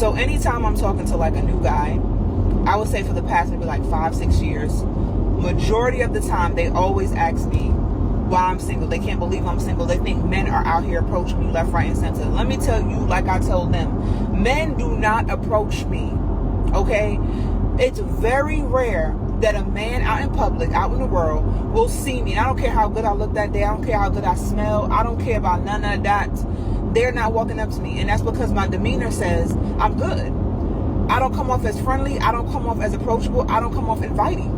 So anytime I'm talking to like a new guy, I would say for the past maybe like 5-6 years, majority of the time they always ask me why I'm single. They can't believe I'm single. They think men are out here approaching me left, right, and center. Let me tell you, like I told them, men do not approach me, okay? It's very rare that a man out in public, out in the world, will see me. And I don't care how good I look that day. I don't care how good I smell. I don't care about none of that. They're not walking up to me. And that's because my demeanor says I'm good. I don't come off as friendly. I don't come off as approachable. I don't come off inviting.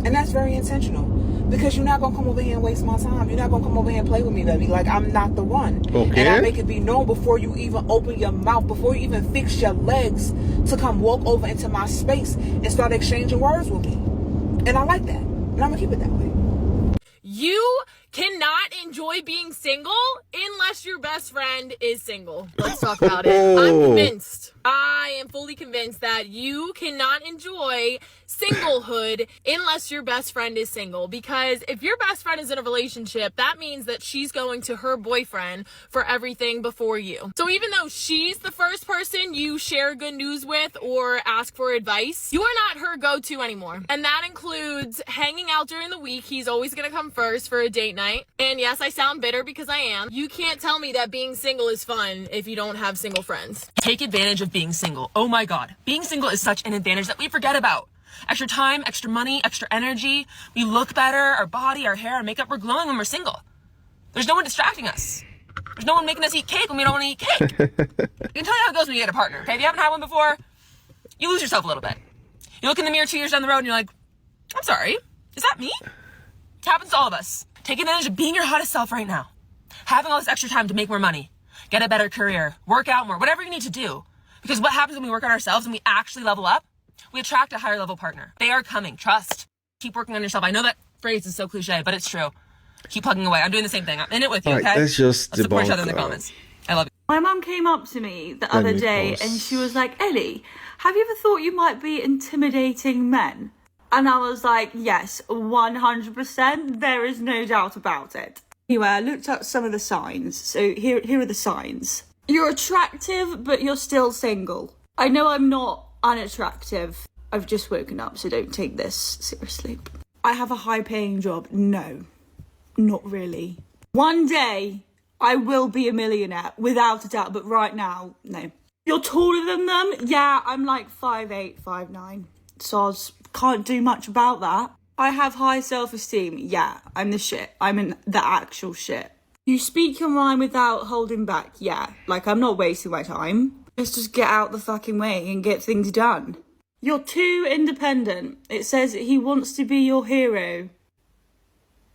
And that's very intentional. Because you're not going to come over here and waste my time. You're not going to come over here and play with me, baby. Like, I'm not the one. Okay. And I make it be known before you even open your mouth, before you even fix your legs to come walk over into my space and start exchanging words with me. And I like that. And I'm going to keep it that way. You cannot enjoy being single unless your best friend is single. Let's talk about it. I'm convinced. I am fully convinced that you cannot enjoy singlehood unless your best friend is single. Because if your best friend is in a relationship, that means that she's going to her boyfriend for everything before you. So even though she's the first person you share good news with or ask for advice, you are not her go-to anymore. And that includes hanging out during the week. He's always going to come first for a date night. And yes, I sound bitter because I am. You can't tell me that being single is fun if you don't have single friends. Take advantage of being single. Oh my God. Being single is such an advantage that we forget about. Extra time, extra money, extra energy. We look better, our body, our hair, our makeup, we're glowing when we're single. There's no one distracting us. There's no one making us eat cake when we don't want to eat cake. I can tell you how it goes when you get a partner, okay? If you haven't had one before, you lose yourself a little bit. You look in the mirror 2 years down the road and you're like, I'm sorry, is that me? It happens to all of us. Take advantage of being your hottest self right now. Having all this extra time to make more money, get a better career, work out more, whatever you need to do. Because what happens when we work on ourselves and we actually level up? We attract a higher level partner. They are coming. Trust. Keep working on yourself. I know that phrase is so cliche, but it's true. Keep plugging away. I'm doing the same thing. I'm in it with you, All okay? right, let's just support each other in debunk the that. comments. I love you. My mum came up to me the other me day pause. and she was like, Ellie, have you ever thought you might be intimidating men? And I was like, yes, 100%. There is no doubt about it. Anyway, I looked up some of the signs. So here are the signs. You're attractive, but you're still single. I know I'm not unattractive. I've just woken up, so don't take this seriously. I have a high-paying job. No, not really. One day, I will be a millionaire, without a doubt, but right now, no. You're taller than them? Yeah, I'm like 5'8", 5'9". Soz, can't do much about that. I have high self-esteem. Yeah, I'm the shit. I'm in the actual shit. You speak your mind without holding back. Yeah, like I'm not wasting my time. Let's just get out the fucking way and get things done. You're too independent. It says he wants to be your hero.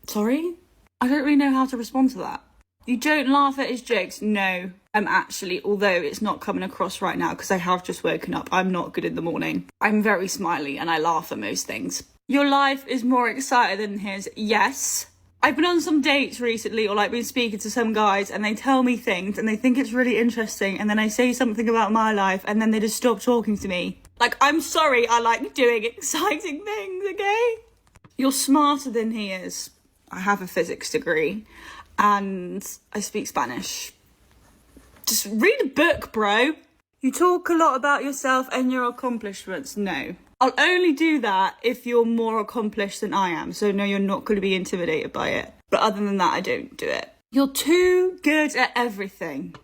Sorry? I don't really know how to respond to that. You don't laugh at his jokes. No, I'm actually, although it's not coming across right now because I have just woken up. I'm not good in the morning. I'm very smiley and I laugh at most things. Your life is more exciting than his. Yes. I've been on some dates recently or like been speaking to some guys and they tell me things and they think it's really interesting and then I say something about my life and then they just stop talking to me. Like, I'm sorry, I like doing exciting things, okay? You're smarter than he is. I have a physics degree and I speak Spanish. Just read a book, bro. You talk a lot about yourself and your accomplishments. No. I'll only do that if you're more accomplished than I am. So no, you're not going to be intimidated by it. But other than that, I don't do it. You're too good at everything.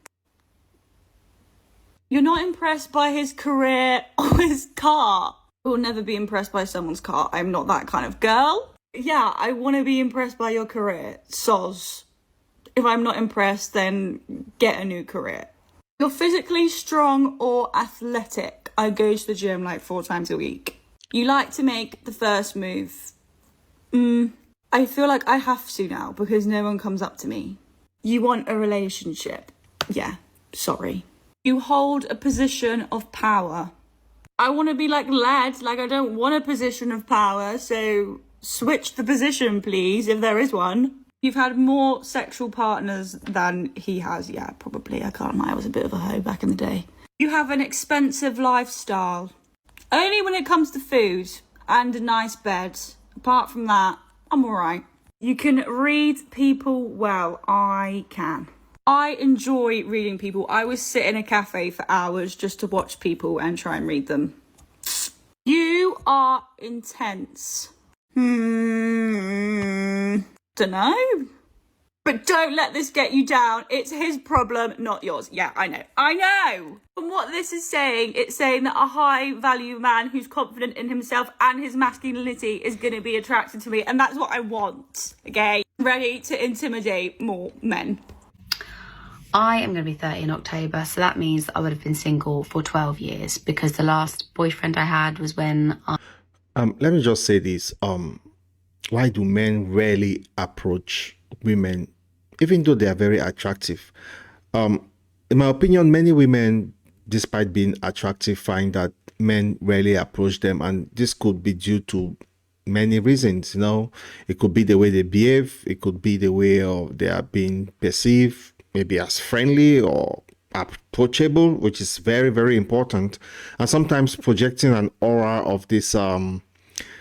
You're not impressed by his career or his car. I will never be impressed by someone's car. I'm not that kind of girl. Yeah, I want to be impressed by your career. Soz. If I'm not impressed, then get a new career. You're physically strong or athletic. I go to the gym like 4 times a week. You like to make the first move. I feel like I have to now because no one comes up to me. You want a relationship. Yeah, sorry. You hold a position of power. I want to be like led, like I don't want a position of power, so switch the position, please, if there is one. You've had more sexual partners than he has. Yeah, probably. I can't lie. I was a bit of a hoe back in the day. You have an expensive lifestyle. Only when it comes to food and a nice bed. Apart from that, I'm alright. You can read people well. I can. I enjoy reading people. I would sit in a cafe for hours just to watch people and try and read them. You are intense. Dunno. But don't let this get you down. It's his problem, not yours. Yeah, I know. From what this is saying, it's saying that a high value man who's confident in himself and his masculinity is going to be attracted to me. And that's what I want. Okay. Ready to intimidate more men. I am going to be 30 in October, so that means that I would have been single for 12 years because the last boyfriend I had was when I... Let me just say this. Why do men rarely approach women, even though they are very attractive? In my opinion, many women, despite being attractive, find that men rarely approach them, and this could be due to many reasons. You know, it could be the way they behave, it could be the way they are being perceived, maybe as friendly or approachable, which is very, very important. And sometimes projecting an aura of this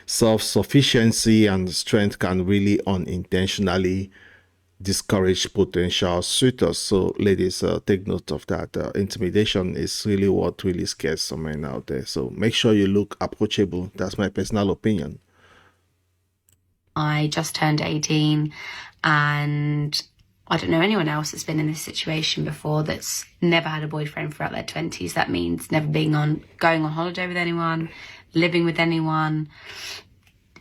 self-sufficiency and strength can really unintentionally discourage potential suitors. So ladies, take note of that. Intimidation is really what really scares some men out there. So make sure you look approachable. That's my personal opinion. I just turned 18 and I don't know anyone else that's been in this situation before that's never had a boyfriend throughout their 20s. That means never going on holiday with anyone, living with anyone,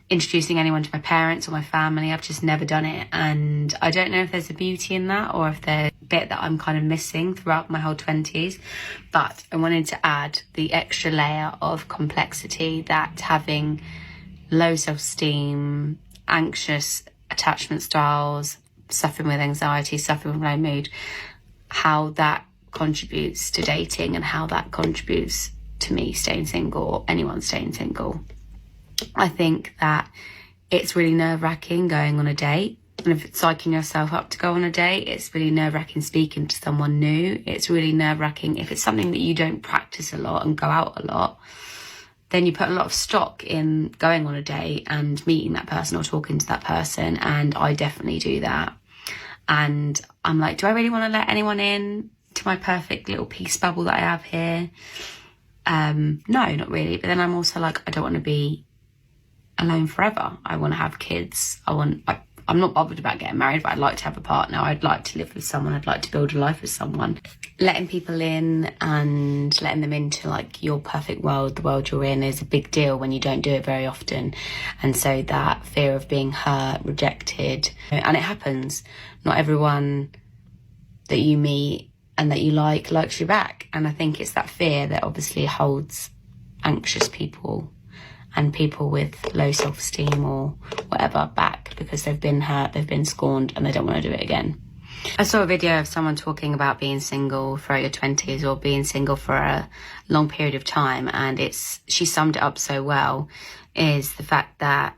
introducing anyone to my parents or my family. I've just never done it. And I don't know if there's a beauty in that or if there's a bit that I'm kind of missing throughout my whole 20s. But I wanted to add the extra layer of complexity that having low self-esteem, anxious attachment styles, suffering with anxiety, suffering with low mood, how that contributes to dating and how that contributes to me staying single or anyone staying single. I think that it's really nerve-wracking going on a date. And if it's psyching yourself up to go on a date, it's really nerve-wracking speaking to someone new. It's really nerve-wracking if it's something that you don't practice a lot and go out a lot. Then you put a lot of stock in going on a date and meeting that person or talking to that person. And I definitely do that. And I'm like, do I really want to let anyone in to my perfect little peace bubble that I have here? No, not really. But then I'm also like, I don't want to be alone forever. I want to have kids. I'm not bothered about getting married, but I'd like to have a partner. I'd like to live with someone. I'd like to build a life with someone. Letting people in and letting them into like your perfect world, the world you're in, is a big deal when you don't do it very often. And so that fear of being hurt, rejected, and it happens. Not everyone that you meet and that you likes you back. And I think it's that fear that obviously holds anxious people and people with low self-esteem or whatever back because they've been hurt, they've been scorned, and they don't want to do it again. I saw a video of someone talking about being single throughout your 20s or being single for a long period of time, and she summed it up so well, is the fact that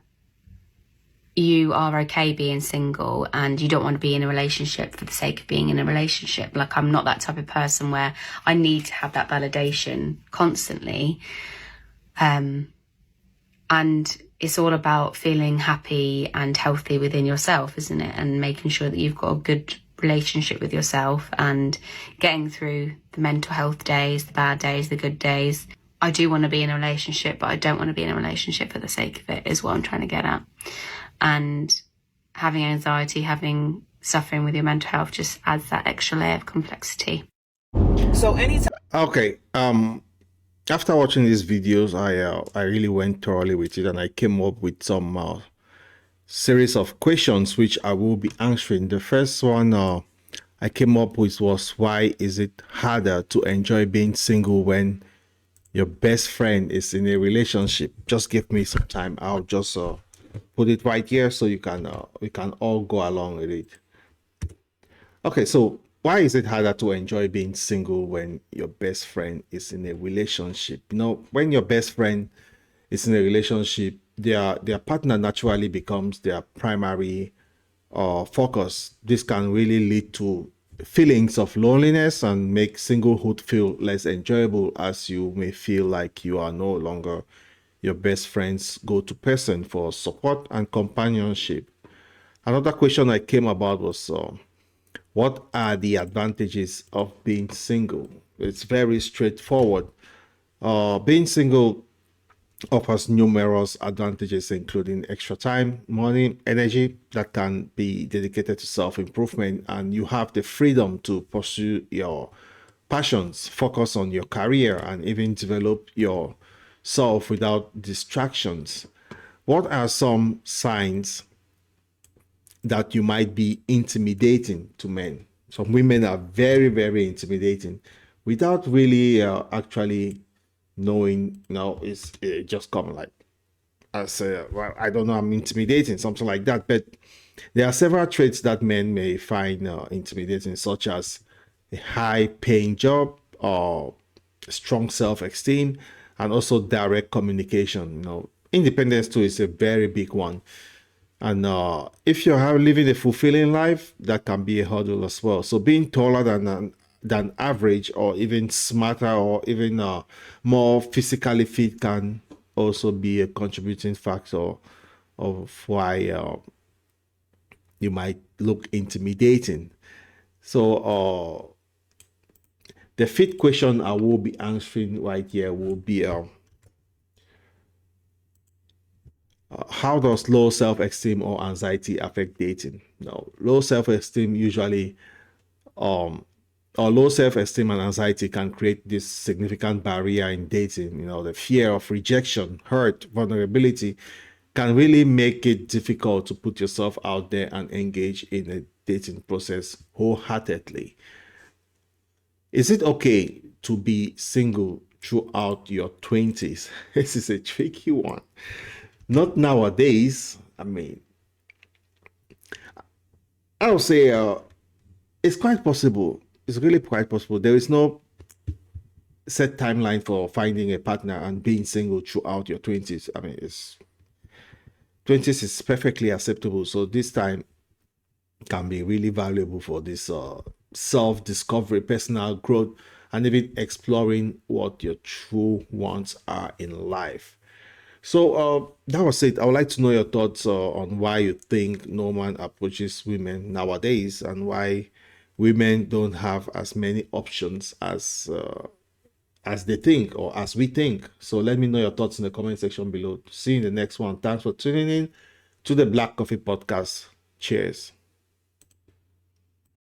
you are okay being single and you don't want to be in a relationship for the sake of being in a relationship. Like, I'm not that type of person where I need to have that validation constantly. And it's all about feeling happy and healthy within yourself, isn't it? And making sure that you've got a good relationship with yourself and getting through the mental health days, the bad days, the good days. I do want to be in a relationship, but I don't want to be in a relationship for the sake of it, is what I'm trying to get at. And having anxiety, suffering with your mental health just adds that extra layer of complexity. So anytime. Okay. After watching these videos, I really went thoroughly with it, and I came up with some series of questions which I will be answering. The first one I came up with was, why is it harder to enjoy being single when your best friend is in a relationship? Just give me some time. I'll just put it right here so we can all go along with it. Okay, so why is it harder to enjoy being single when your best friend is in a relationship? You know, when your best friend is in a relationship, their partner naturally becomes their primary focus. This can really lead to feelings of loneliness and make singlehood feel less enjoyable, as you may feel like you are no longer your best friend's go-to person for support and companionship. Another question I came about was, What are the advantages of being single? It's very straightforward. Being single offers numerous advantages, including extra time, money, energy that can be dedicated to self-improvement, and you have the freedom to pursue your passions, focus on your career, and even develop yourself without distractions. What are some signs that you might be intimidating to men? Some women are very, very intimidating without really actually knowing, it's just come like, as well, I don't know, I'm intimidating, something like that. But there are several traits that men may find intimidating, such as a high paying job, or strong self-esteem, and also direct communication. Independence too is a very big one. And if you're living a fulfilling life, that can be a hurdle as well. So being taller than average, or even smarter, or even more physically fit can also be a contributing factor of why you might look intimidating. So the fifth question I will be answering right here will be how does low self-esteem or anxiety affect dating? Now, low self-esteem usually or low self-esteem and anxiety can create this significant barrier in dating. The fear of rejection, hurt, vulnerability can really make it difficult to put yourself out there and engage in a dating process wholeheartedly. Is it okay to be single throughout your 20s? This is a tricky one. Not nowadays. I mean, I would say it's quite possible. It's really quite possible. There is no set timeline for finding a partner and being single throughout your 20s. I mean, 20s is perfectly acceptable. So this time can be really valuable for this self-discovery, personal growth, and even exploring what your true wants are in life. So that was it. I would like to know your thoughts on why you think no man approaches women nowadays, and why women don't have as many options as they think, or as we think. So let me know your thoughts in the comment section below. See you in the next one. Thanks for tuning in to the Black Coffee Podcast. Cheers.